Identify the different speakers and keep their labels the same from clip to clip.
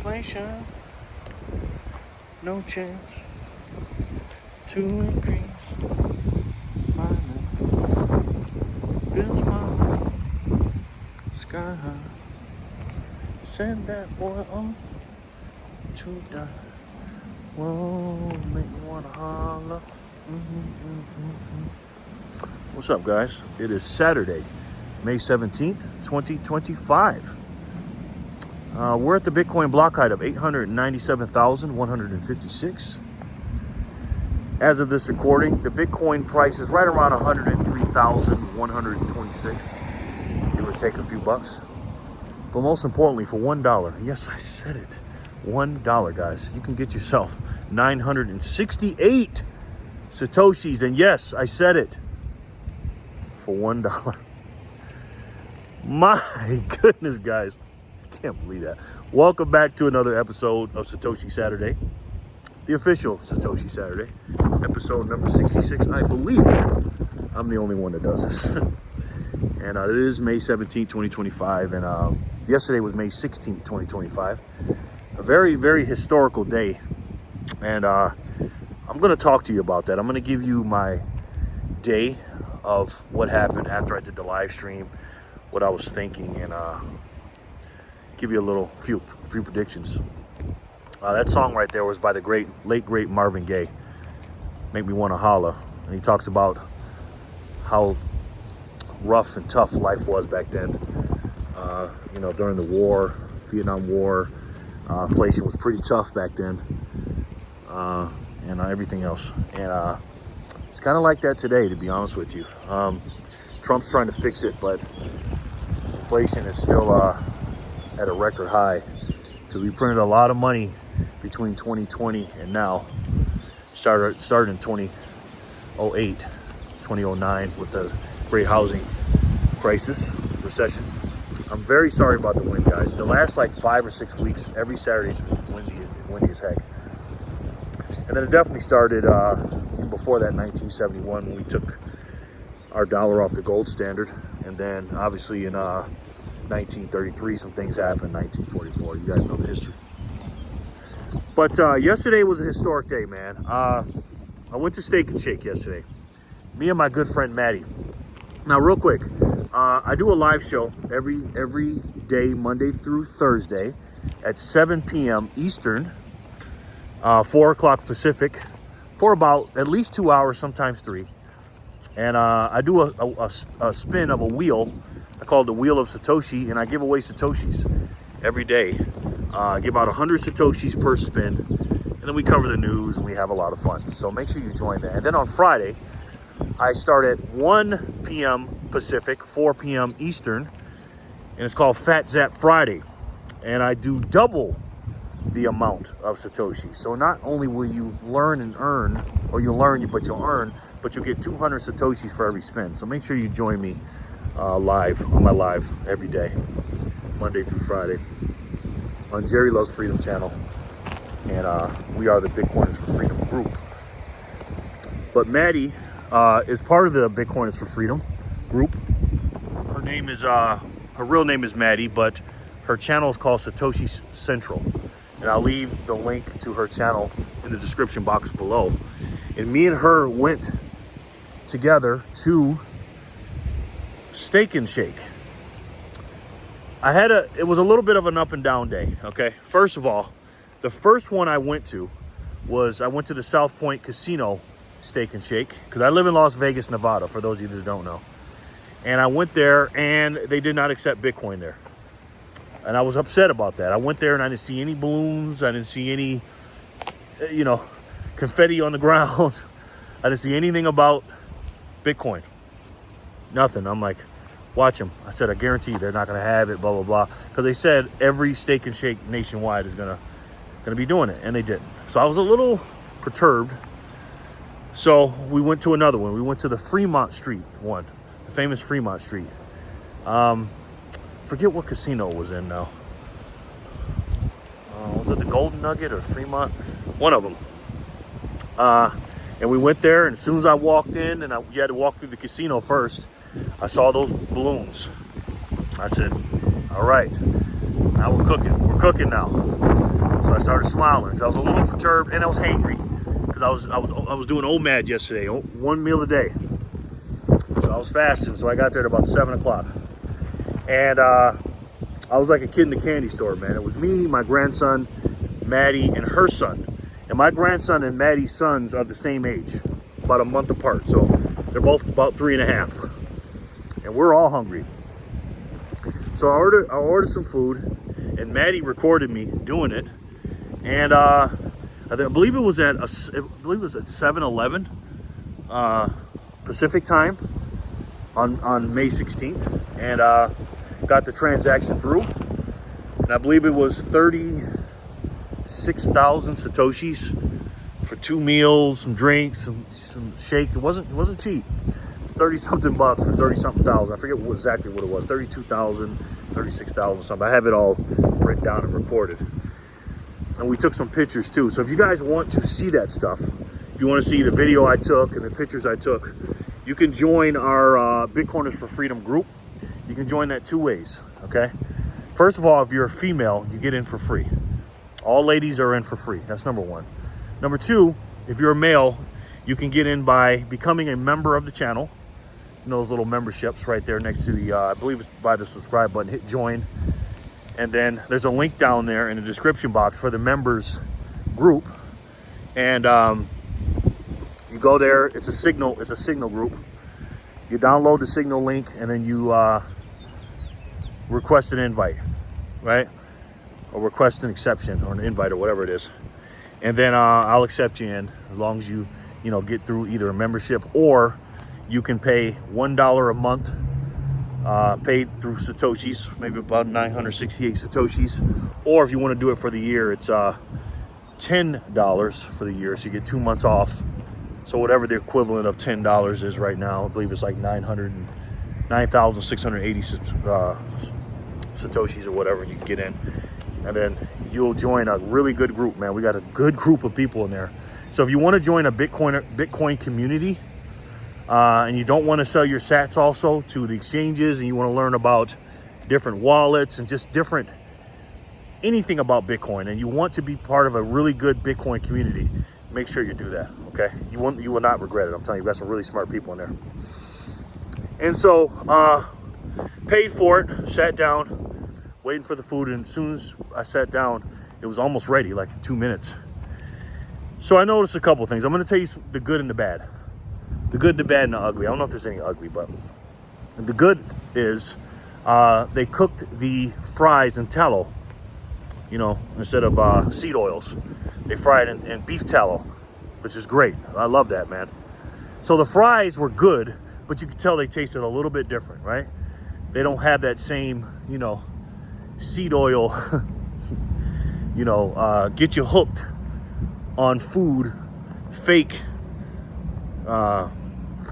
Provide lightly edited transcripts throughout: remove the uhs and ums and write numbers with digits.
Speaker 1: inflation, no chance to increase finance. Bills smiling, sky high. Send that boy on to die. Whoa, make me wanna holler. What's up, guys? It is Saturday, May 17th, 2025. We're at the Bitcoin block height of 897,156. As of this recording, the Bitcoin price is right around 103,126. Give or take a few bucks. But most importantly, for $1, yes, I said it, $1, guys, you can get yourself 968 Satoshis. And yes, I said it, for $1. My goodness, guys. I can't believe that. Welcome back to another episode of Satoshi Saturday, the official Satoshi Saturday, episode number 66. I believe I'm the only one that does this. And it is May 17, 2025. And yesterday was May 16, 2025. A very, very historical day. And I'm going to talk to you about that. I'm going to give you my day of what happened after I did the live stream, what I was thinking, and give you a few predictions. That song right there was by the late great Marvin Gaye, Make Me Wanna Holler. And he talks about how rough and tough life was back then. During the war, Vietnam War, inflation was pretty tough back then, and everything else. And it's kind of like that today, to be honest with you. Trump's trying to fix it, but inflation is still at a record high because we printed a lot of money between 2020 and now. Started in 2008, 2009 with the great housing crisis, recession. I'm very sorry about the wind, guys. The last 5 or 6 weeks, every Saturday's windy as heck. And then it definitely started before that, 1971, when we took our dollar off the gold standard. And then obviously in 1933, some things happened. 1944, you guys know the history. But yesterday was a historic day, man. I went to Steak and Shake yesterday. Me and my good friend Maddie. Now, real quick, I do a live show every day, Monday through Thursday, at 7 p.m. Eastern, 4 o'clock Pacific, for about at least 2 hours, sometimes 3. And I do a spin of a wheel. I call it the Wheel of Satoshi, and I give away Satoshis every day. I give out 100 Satoshis per spin, and then we cover the news, and we have a lot of fun. So make sure you join that. And then on Friday, I start at 1 p.m. Pacific, 4 p.m. Eastern, and it's called Fat Zap Friday. And I do double the amount of Satoshi. So not only will you learn and earn, or you'll earn, but you'll get 200 Satoshis for every spin. So make sure you join me live on my live every day, Monday through Friday, on Jerry Loves Freedom channel. And we are the Bitcoiners for Freedom group. But Maddie is part of the Bitcoiners for Freedom group. Her real name is Maddie, but her channel is called Satoshi Central. And I'll leave the link to her channel in the description box below. And me and her went together to Steak and Shake. It was a little bit of an up and down day, okay? First of all, the first one I went to the South Point Casino Steak and Shake, because I live in Las Vegas, Nevada, for those of you that don't know. And I went there, and they did not accept Bitcoin there. And I was upset about that. I went there, and I didn't see any balloons. I didn't see any, confetti on the ground. I didn't see anything about Bitcoin. Nothing. I'm like, watch them. I said, I guarantee they're not going to have it, blah, blah, blah. Because they said every Steak and Shake nationwide is going to be doing it, and they didn't. So I was a little perturbed. So we went to another one. We went to the Fremont Street one, the famous Fremont Street. Forget what casino it was in now. Was it the Golden Nugget or Fremont? One of them. And we went there, and as soon as I walked in, and you had to walk through the casino first, I saw those balloons. I said, all right, now we're cooking. We're cooking now. started smiling because I was a little perturbed and I was hangry because I was doing OMAD yesterday, 1 meal a day. So I was fasting. So I got there at about 7 o'clock, and I was like a kid in the candy store, man. It was me, my grandson, Maddie, and her son. And my grandson and Maddie's sons are the same age, about a month apart. So they're both about 3.5. And we're all hungry. So I ordered some food, and Maddie recorded me doing it. And I believe it was at 7-Eleven Pacific time on May 16th, and got the transaction through. And I believe it was 36,000 Satoshis for 2 meals, some drinks, some shake. It wasn't cheap. It's 30-something bucks for 30-something thousand. I forget exactly what it was. 32,000, 36,000 something. I have it all written down and recorded. And we took some pictures too. So if you guys want to see that stuff, if you want to see the video I took and the pictures I took, you can join our Bitcoiners for Freedom group. You can join that 2 ways, okay? First of all, if you're a female, you get in for free. All ladies are in for free. That's number 1. Number 2, if you're a male, you can get in by becoming a member of the channel. You know those little memberships right there next to the, I believe it's by the subscribe button. Hit join. And then there's a link down there in the description box for the members group. And you go there. It's a Signal group. You download the Signal link, and then you request an invite, right? Or request an exception or an invite or whatever it is. And then I'll accept you in as long as you get through either a membership, or you can pay $1 a month paid through Satoshis, maybe about 968 Satoshis. Or if you want to do it for the year, it's $10 for the year. So you get 2 months off. So whatever the equivalent of $10 is right now, I believe it's like 9,680 Satoshis or whatever you can get in. And then you'll join a really good group, man. We got a good group of people in there. So if you want to join a Bitcoin community, and you don't want to sell your sats also to the exchanges, and you want to learn about different wallets and just anything about Bitcoin, and you want to be part of a really good Bitcoin community, make sure you do that, okay? You will not regret it. I'm telling you, we've got some really smart people in there. And so, paid for it, sat down, waiting for the food, and as soon as I sat down, it was almost ready, like in 2 minutes. So I noticed a couple things. I'm going to tell you the good and the bad. The good, the bad, and the ugly. I don't know if there's any ugly, but the good is they cooked the fries in tallow, instead of seed oils. They fried in beef tallow, which is great. I love that, man. So the fries were good, but you could tell they tasted a little bit different, right? They don't have that same, seed oil, get you hooked on food, fake,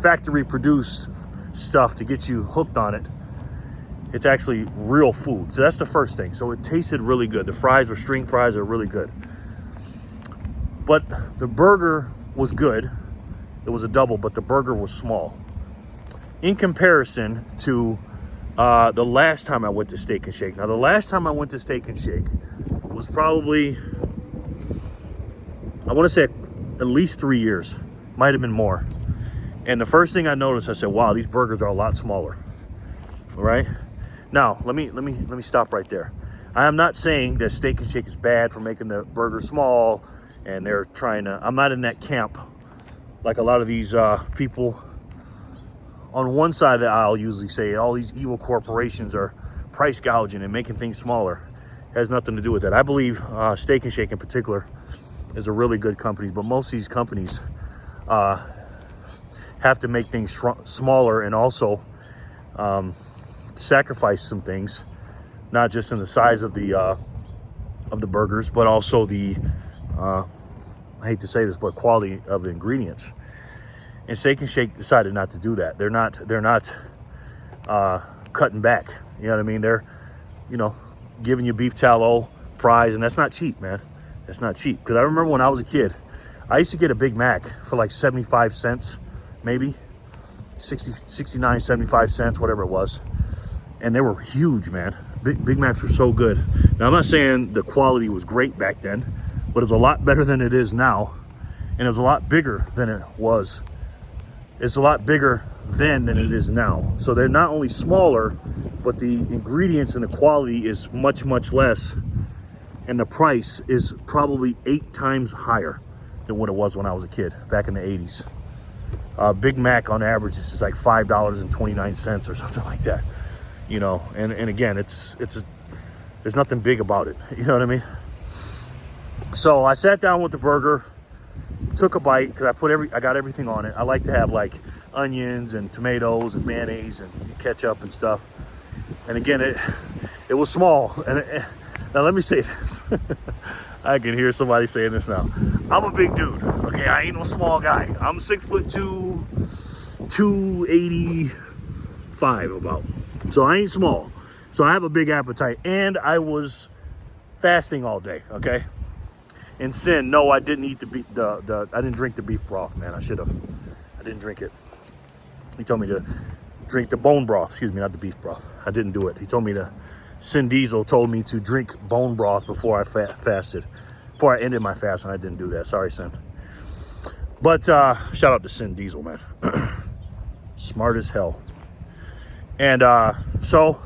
Speaker 1: factory produced stuff to get you hooked on it. It's actually real food. So that's the first thing. So it tasted really good. The fries were string fries, are really good. But the burger was good. It was a double, but the burger was small. In comparison to the last time I went to Steak and Shake. Now, the last time I went to Steak and Shake was probably, I want to say at least 3 years. Might have been more. And the first thing I noticed, I said, wow, these burgers are a lot smaller. All right? Now, let me stop right there. I am not saying that Steak and Shake is bad for making the burger small, and they're trying to, I'm not in that camp like a lot of these people on one side of the aisle usually say all these evil corporations are price gouging and making things smaller. It has nothing to do with that. I believe Steak and Shake in particular is a really good company, but most of these companies have to make things smaller and also sacrifice some things, not just in the size of the burgers, but also the I hate to say this, but quality of the ingredients. And Steak and Shake decided not to do that. They're not cutting back. You know what I mean? They're, giving you beef tallow, fries, and that's not cheap, man. That's not cheap. Because I remember when I was a kid, I used to get a Big Mac for like 75 cents, maybe 69, 75 cents, whatever it was. And they were huge, man. Big Macs were so good. Now, I'm not saying the quality was great back then, but it's a lot better than it is now. And it was a lot bigger than it was. It's a lot bigger then than it is now. So they're not only smaller, but the ingredients and the quality is much, much less. And the price is probably 8 times higher than what it was when I was a kid back in the 80s. Big Mac on average is just like $5.29 or something like that. You know, and again, there's nothing big about it. You know what I mean? So I sat down with the burger, took a bite because I got everything on it. I like to have like onions and tomatoes and mayonnaise and ketchup and stuff. And again, it was small. And now let me say this. I can hear somebody saying this now. I'm a big dude. Okay, I ain't no small guy. I'm 6'2", 285 about. So I ain't small. So I have a big appetite, and I was fasting all day. Okay. And sin, no, I didn't eat I didn't drink the beef broth, man. I should have. I didn't drink it. He told me to drink the bone broth. Excuse me, not the beef broth. I didn't do it. He told me to. Sin Diesel told me to drink bone broth before I fasted, before I ended my fast, and I didn't do that. Sorry, Sin. But shout out to Sin Diesel, man. Smart as hell. And so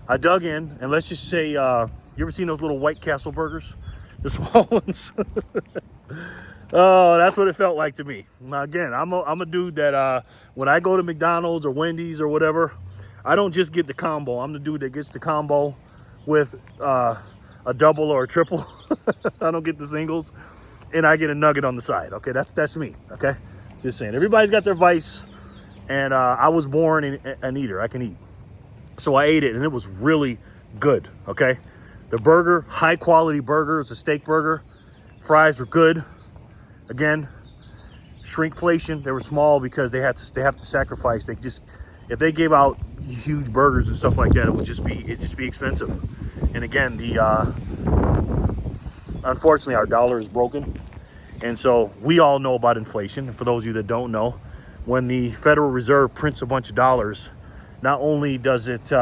Speaker 1: I dug in, and let's just say, you ever seen those little White Castle burgers? The small ones. Oh, that's what it felt like to me. Now, again, I'm a dude that when I go to McDonald's or Wendy's or whatever, I don't just get the combo. I'm the dude that gets the combo with a double or a triple. I don't get the singles, and I get a nugget on the side. Okay, that's me. Okay, just saying. Everybody's got their vice, and I was born an eater. I can eat, so I ate it, and it was really good. Okay, the burger, high quality burger. It's a steak burger. Fries were good. Again, shrinkflation. They were small because they have to sacrifice. If they gave out huge burgers and stuff like that, it'd just be expensive. And again, unfortunately our dollar is broken, and so we all know about inflation. And for those of you that don't know, when the Federal Reserve prints a bunch of dollars, not only does it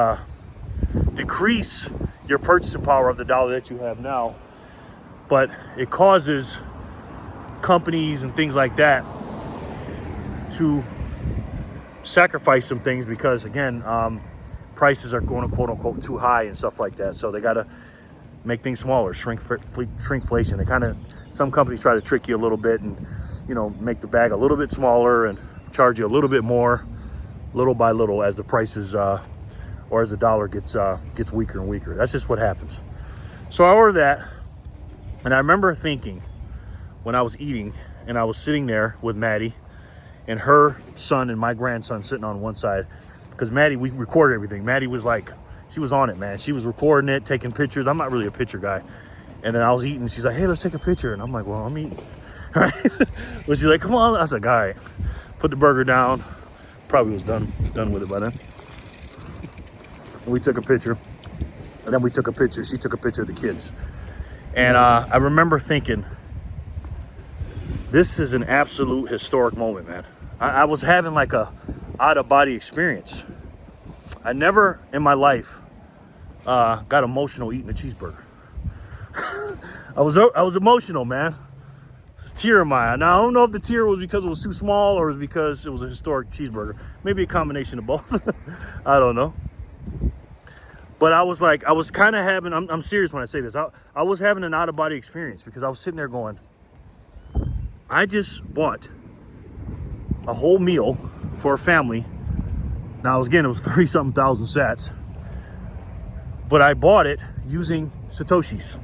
Speaker 1: decrease your purchasing power of the dollar that you have now, but it causes companies and things like that to sacrifice some things because, again, prices are going to quote unquote too high and stuff like that. So they got to make things smaller, shrinkflation. Some companies try to trick you a little bit and, you know, make the bag a little bit smaller and charge you a little bit more, little by little, as the prices or as the dollar gets weaker and weaker. That's just what happens. So I ordered that, and I remember thinking when I was eating and I was sitting there with Maddie and her son and my grandson sitting on one side, because Maddie, we recorded everything. Maddie was like, she was on it, man. She was recording it, taking pictures. I'm not really a picture guy. And then I was eating. She's like, hey, let's take a picture. And I'm like, well, I'm eating. Right? But she's like, come on. I was like, all right. Put the burger down. Probably was done with it by then. And we took a picture. And then we took a picture. She took a picture of the kids. And I remember thinking, this is an absolute historic moment, man. I was having like a out-of-body experience. I never in my life got emotional eating a cheeseburger. I was emotional, man. It's a tear in my eye. Now, I don't know if the tear was because it was too small or it was because it was a historic cheeseburger. Maybe a combination of both. I don't know. But I was kind of having, I'm serious when I say this. I was having an out-of-body experience because I was sitting there going, I just bought a whole meal for a family. Now, again, it was 30-something thousand sats. But I bought it using Satoshis.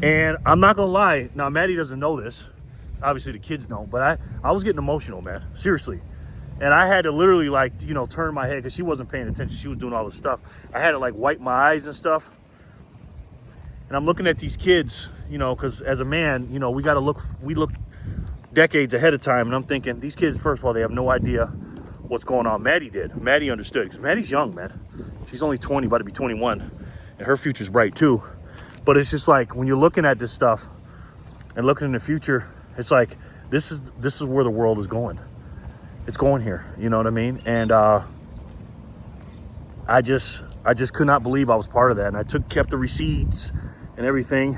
Speaker 1: And I'm not going to lie. Now, Maddie doesn't know this. Obviously, the kids don't. But I was getting emotional, man. Seriously. And I had to literally, turn my head because she wasn't paying attention. She was doing all this stuff. I had to, wipe my eyes and stuff. And I'm looking at these kids, because as a man, we look decades ahead of time. And I'm thinking, these kids, first of all, they have no idea what's going on. Maddie did. Maddie understood because Maddie's young, man. She's only 20, about to be 21. And her future's bright, too. But it's just like, when you're looking at this stuff and looking in the future, it's like, this is where the world is going. It's going here, you know what I mean? And I I just could not believe I was part of that. And I kept the receipts and everything.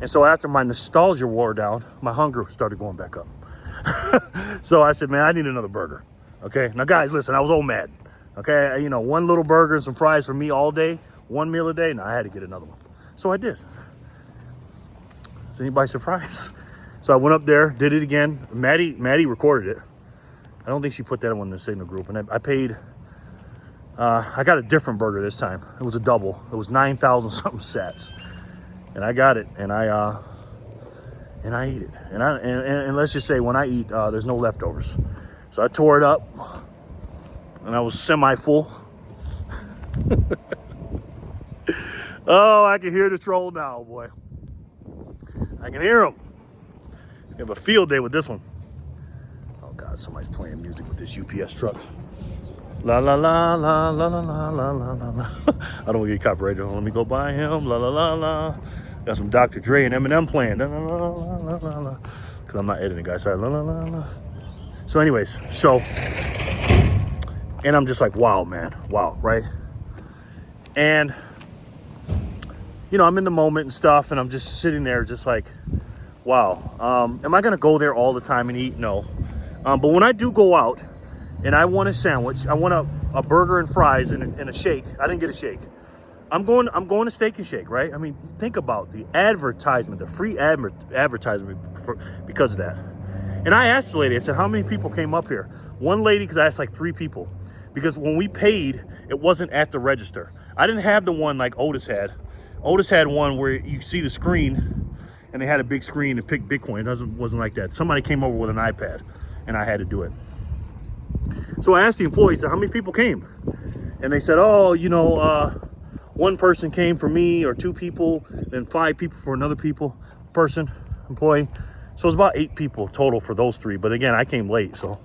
Speaker 1: And so after my nostalgia wore down, my hunger started going back up. So I said, man, I need another burger. Okay. Now, guys, listen, I was old mad. Okay. You know, one little burger and some fries for me all day, one meal a day. Now I had to get another one. So I did. Is anybody surprised? So I went up there, did it again. Maddie recorded it. I don't think she put that one in the Signal group. And I paid, I got a different burger this time. It was a double. It was 9,000 something sats. And I got it, and I ate it. And let's just say when I eat, there's no leftovers. So I tore it up, and I was semi-full. Oh, I can hear the troll now, boy. I can hear him. We have a field day with this one. Oh God, somebody's playing music with this UPS truck. La la la la la la la la la la. I don't want to get copyrighted. Let me go by him. La la la la. Got some Dr. Dre and Eminem playing. La la la la la la. Because I'm not editing, guys. Sorry. La la la la. So, anyways, and I'm just like, wow, man, wow, right? And you know, I'm in the moment and stuff, and I'm just sitting there, just like, wow. Am I gonna go there all the time and eat? No. But when I do go out, and I want a sandwich, I want a burger and fries and a shake. I didn't get a shake. I'm going to Steak and Shake, right? I mean, think about the advertisement, the free advertisement because of that. And I asked the lady, I said, how many people came up here? One lady, because I asked like 3 people. Because when we paid, it wasn't at the register. I didn't have the one like Otis had. Otis had one where you see the screen, and they had a big screen to pick Bitcoin. It wasn't like that. Somebody came over with an iPad, and I had to do it. So I asked the employees, how many people came? And they said, oh, you know, one person came for me, or 2 people, then 5 people for another employee. So it was about 8 people total for those 3. But again, I came late, so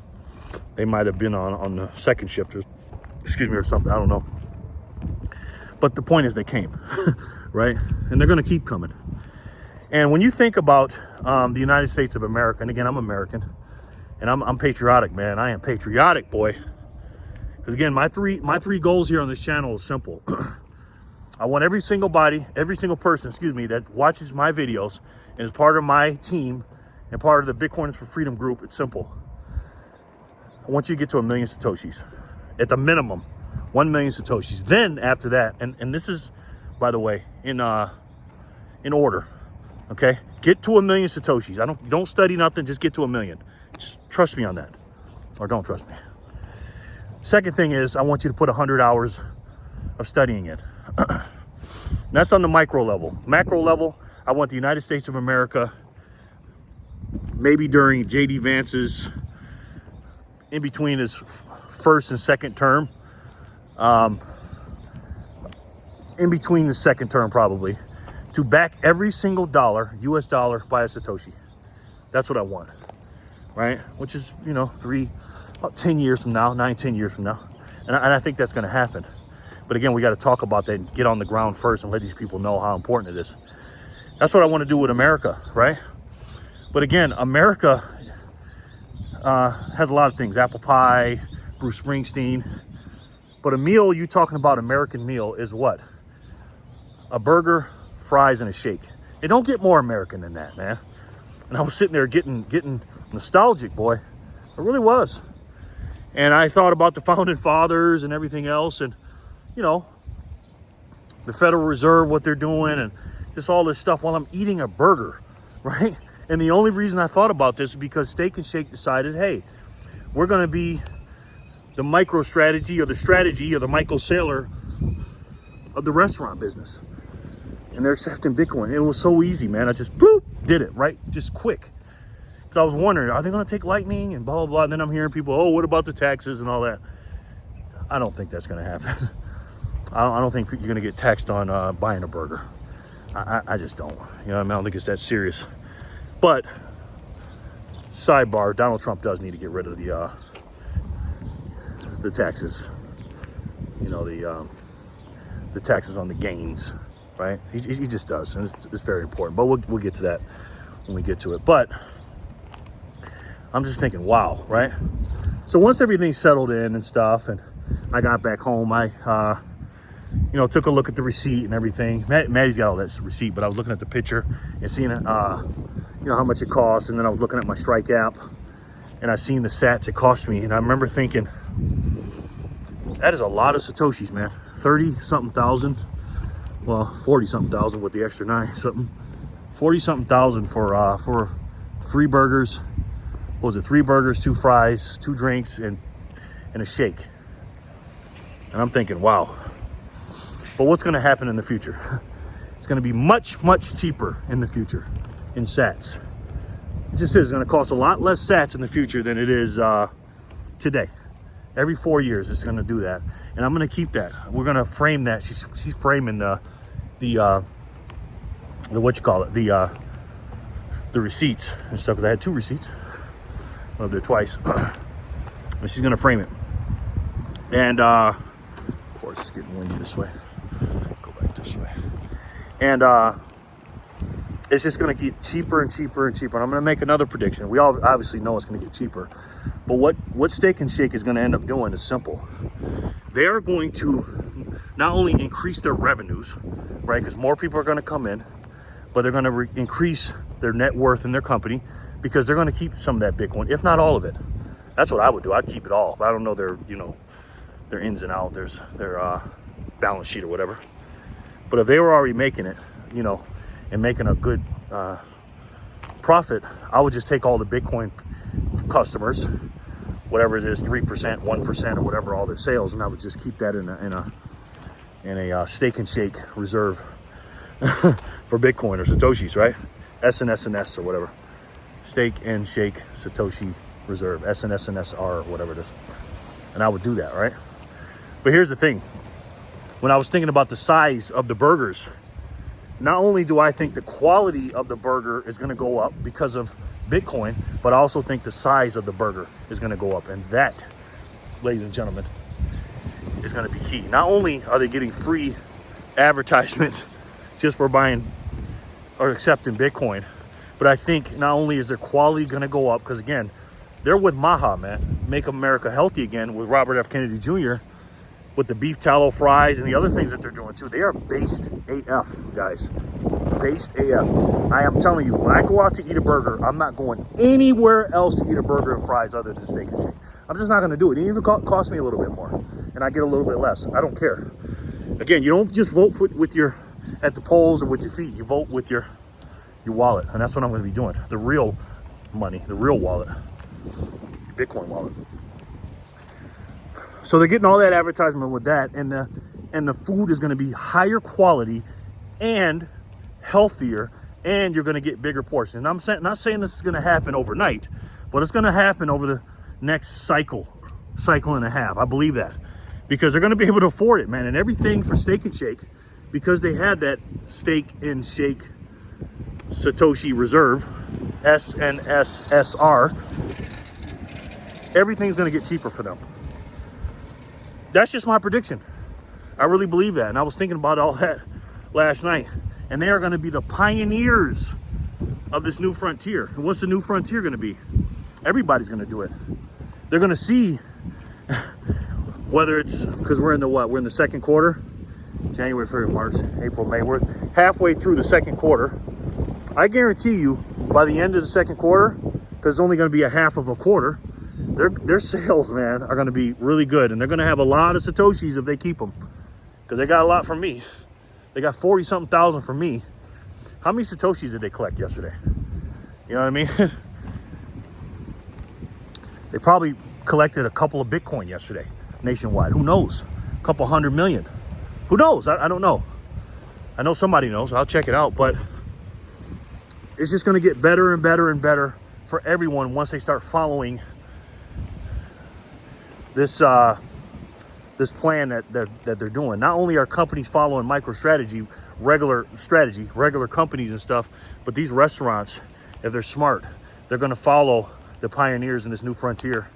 Speaker 1: they might have been on the second shift or something. I don't know. But the point is they came, right? And they're going to keep coming. And when you think about the United States of America, and again, I'm American, and I'm patriotic, man. I am patriotic, boy. Because again, my three goals here on this channel is simple. I want every single person, that watches my videos and is part of my team and part of the Bitcoiners for Freedom group. It's simple. I want you to get to 1 million Satoshis. At the minimum, 1 million Satoshis. Then after that, and this is, by the way, in order, okay? Get to 1 million Satoshis. Don't study nothing, just get to 1 million. Just trust me on that. Or don't trust me. Second thing is, I want you to put 100 hours of studying it. That's on the micro level. Macro level, I want the United States of America, maybe during J.D. Vance's, in between his first and second term, in between the second term probably, to back every single dollar, US dollar, by a Satoshi. That's what I want, right? Which is, you know, about 10 years from now, 9-10 years from now. And I think that's going to happen. But again, we got to talk about that and get on the ground first and let these people know how important it is. That's what I want to do with America, right? But again, America has a lot of things. Apple pie, Bruce Springsteen. But a meal, you talking about American meal, is what? A burger, fries, and a shake. It don't get more American than that, man. And I was sitting there getting nostalgic, boy. It really was. And I thought about the founding fathers and everything else, and you know, the Federal Reserve, what they're doing, and just all this stuff while I'm eating a burger, right? And the only reason I thought about this is because Steak and Shake decided, hey, we're going to be the micro strategy or the Michael Saylor of the restaurant business. And they're accepting Bitcoin. It was so easy, man. I just did it, right? Just quick. Because I was wondering, are they going to take Lightning and blah, blah, blah. And then I'm hearing people, oh, what about the taxes and all that? I don't think that's going to happen. I don't think you're going to get taxed on buying a burger. I just don't. You know what I mean? I don't think it's that serious. But, sidebar, Donald Trump does need to get rid of the taxes. You know, the taxes on the gains, right? He just does, and it's very important. But we'll get to that when we get to it. But I'm just thinking, wow, right? So once everything's settled in and stuff, and I got back home, I took a look at the receipt and everything. Maddie's got all that receipt, but I was looking at the picture and seeing, how much it costs. And then I was looking at my Strike app, and I seen the sats it cost me. And I remember thinking, that is a lot of Satoshis, man. 30-something thousand. Well, 40-something thousand with the extra 9-something. 40-something thousand for 3 burgers. What was it? 3 burgers, 2 fries, 2 drinks, and a shake. And I'm thinking, wow. But what's going to happen in the future? It's going to be much, much cheaper in the future in sats. It just is. It's going to cost a lot less sats in the future than it is today. Every 4 years, it's going to do that, and I'm going to keep that. We're going to frame that. She's framing the what you call it, the receipts and stuff. Because I had 2 receipts. I did it twice, but she's going to frame it. And of course, it's getting windy this way. Go back this way, and it's just going to keep cheaper and cheaper and cheaper. And I'm going to make another prediction. We all obviously know it's going to get cheaper. But what Steak and Shake is going to end up doing is simple. They are going to not only increase their revenues, right, because more people are going to come in, but they're going to increase their net worth in their company because they're going to keep some of that Bitcoin, if not all of it. That's what I would do. I'd keep it all. But I don't know their ins and out. There's their balance sheet or whatever. But if they were already making it, and making a good profit, I would just take all the Bitcoin customers, whatever it is, 3%, 1%, or whatever, all their sales, and I would just keep that in a Steak and Shake reserve for Bitcoin or Satoshis, right? SNS or whatever. Steak and Shake Satoshi reserve, SNSR or whatever it is. And I would do that, right? But here's the thing. When I was thinking about the size of the burgers, not only do I think the quality of the burger is going to go up because of Bitcoin, but I also think the size of the burger is going to go up. And that, ladies and gentlemen, is going to be key. Not only are they getting free advertisements just for buying or accepting Bitcoin, but I think not only is their quality going to go up, because again, they're with Maha, man. Make America Healthy Again with Robert F. Kennedy Jr., with the beef tallow fries and the other things that they're doing too. They are based AF, guys. Based AF. I am telling you, when I go out to eat a burger, I'm not going anywhere else to eat a burger and fries other than Steak and Shake. I'm just not going to do it. Even if it costs me a little bit more and I get a little bit less, I don't care. Again, you don't just vote with your at the polls or with your feet. You vote with your wallet, and that's what I'm going to be doing. The real money, the real wallet, your Bitcoin wallet. So they're getting all that advertisement with that, and the food is going to be higher quality and healthier, and you're going to get bigger portions. And I'm not saying this is going to happen overnight, but it's going to happen over the next cycle and a half. I believe that, because they're going to be able to afford it, man. And everything for Steak and Shake, because they had that Steak and Shake Satoshi Reserve, SNSSR, everything's going to get cheaper for them. That's just my prediction. I really believe that. And I was thinking about all that last night. And they are going to be the pioneers of this new frontier. And what's the new frontier going to be? Everybody's going to do it. They're going to see whether it's, because we're in the second quarter. January, February, March, April, May. We're halfway through the second quarter. I guarantee you, by the end of the second quarter, because it's only going to be a half of a quarter, their sales, man, are going to be really good. And they're going to have a lot of Satoshis if they keep them. Because they got a lot from me. They got 40-something thousand from me. How many Satoshis did they collect yesterday? You know what I mean? They probably collected a couple of Bitcoin yesterday, nationwide. Who knows? A couple 100 million. Who knows? I don't know. I know somebody knows. I'll check it out. But it's just going to get better and better and better for everyone once they start following this plan that they're doing. Not only are companies following regular companies and stuff, but these restaurants, if they're smart, they're going to follow the pioneers in this new frontier,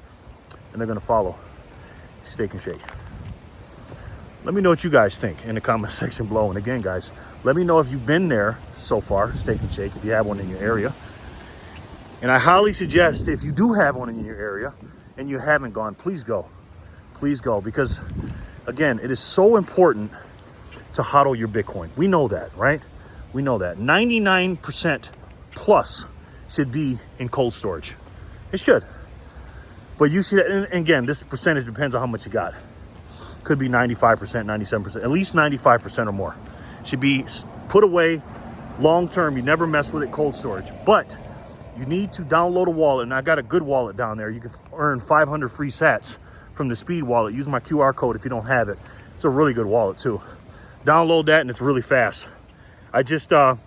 Speaker 1: and they're going to follow Steak and Shake. Let me know what you guys think in the comment section below. And again, guys, let me know if you've been there so far, Steak and Shake, if you have one in your area. And I highly suggest, if you do have one in your area and you haven't gone, please go. Please go, because again, it is so important to hodl your Bitcoin. We know that, right? We know that. 99% plus should be in cold storage. It should. But you should, and again, this percentage depends on how much you got. Could be 95%, 97%, at least 95% or more. Should be put away long term. You never mess with it, cold storage. But you need to download a wallet, and I got a good wallet down there. You can earn 500 free sats from the Speed wallet. Use my QR code if you don't have it. It's a really good wallet too. Download that, and it's really fast. I just had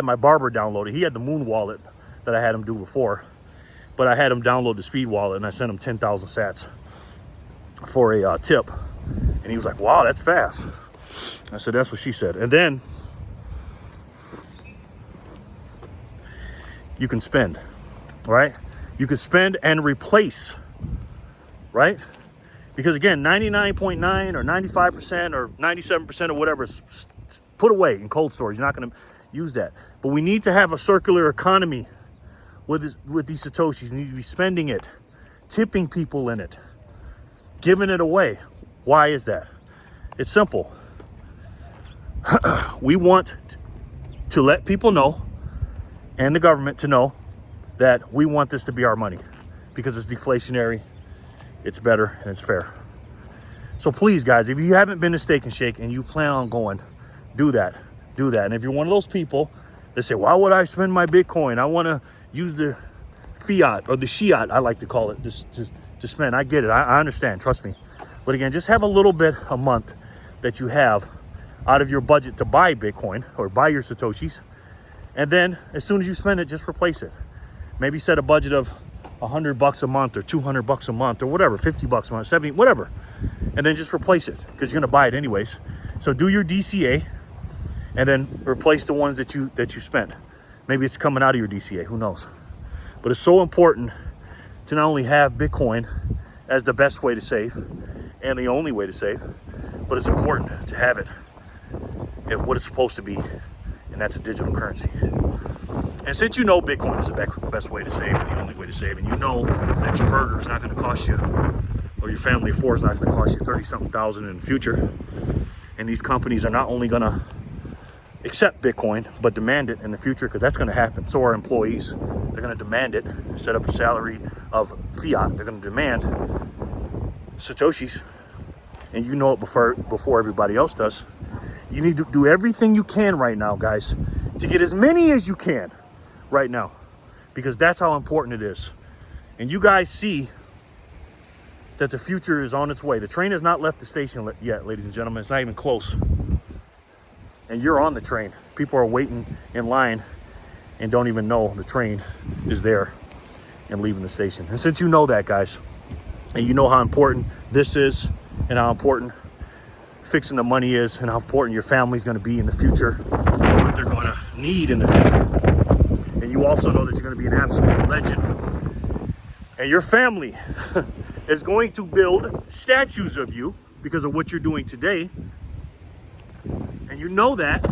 Speaker 1: my barber download it. He had the Moon wallet that I had him do before, but I had him download the Speed wallet, and I sent him 10,000 sats for a tip. And he was like, wow, that's fast. I said, that's what she said. And then you can spend, right? You can spend and replace, right? Because again, 99.9 or 95% or 97% or whatever is put away in cold storage. You're not going to use that. But we need to have a circular economy with these Satoshis. We need to be spending it, tipping people in it, giving it away. Why is that? It's simple. We want to let people know, and the government to know, that we want this to be our money because it's deflationary, it's better, and it's fair. So please, guys, if you haven't been to Steak and Shake and you plan on going, do that. Do that. And if you're one of those people that say, why would I spend my Bitcoin? I want to use the Fiat or the Shiat, I like to call it, to spend. I get it. I understand. Trust me. But again, just have a little bit a month that you have out of your budget to buy Bitcoin or buy your Satoshis. And then as soon as you spend it, just replace it. Maybe set a budget of $100 a month or $200 a month or whatever, $50 a month, 70, whatever. And then just replace it because you're going to buy it anyways. So do your DCA and then replace the ones that you spent. Maybe it's coming out of your DCA, who knows? But it's so important to not only have Bitcoin as the best way to save and the only way to save, but it's important to have it at what it's supposed to be, and that's a digital currency. And since you know Bitcoin is the best way to save and the only way to save, and you know that your burger is not going to cost you, or your family of four is not going to cost you 30-something thousand in the future, and these companies are not only going to accept Bitcoin, but demand it in the future, because that's going to happen. So are employees. They're going to demand it. Instead of a salary of fiat, they're going to demand Satoshis. And you know it before everybody else does. You need to do everything you can right now, guys, to get as many as you can right now, because that's how important it is. And you guys see that the future is on its way. The train has not left the station yet, ladies and gentlemen. It's not even close. And you're on the train. People are waiting in line and don't even know the train is there and leaving the station. And since you know that, guys, and you know how important this is and how important fixing the money is and how important your family is going to be in the future and what they're going to need in the future. And you also know that you're going to be an absolute legend. And your family is going to build statues of you because of what you're doing today. And you know that.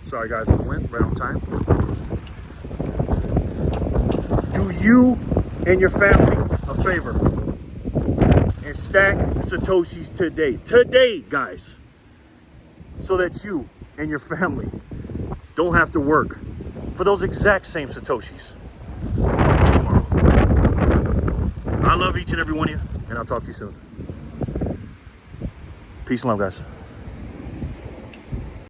Speaker 1: Sorry guys for the wind, right on time. Do you and your family a favor and stack Satoshis today. Today, guys. So that you and your family don't have to work for those exact same Satoshis tomorrow. I love each and every one of you, and I'll talk to you soon. Peace and love, guys.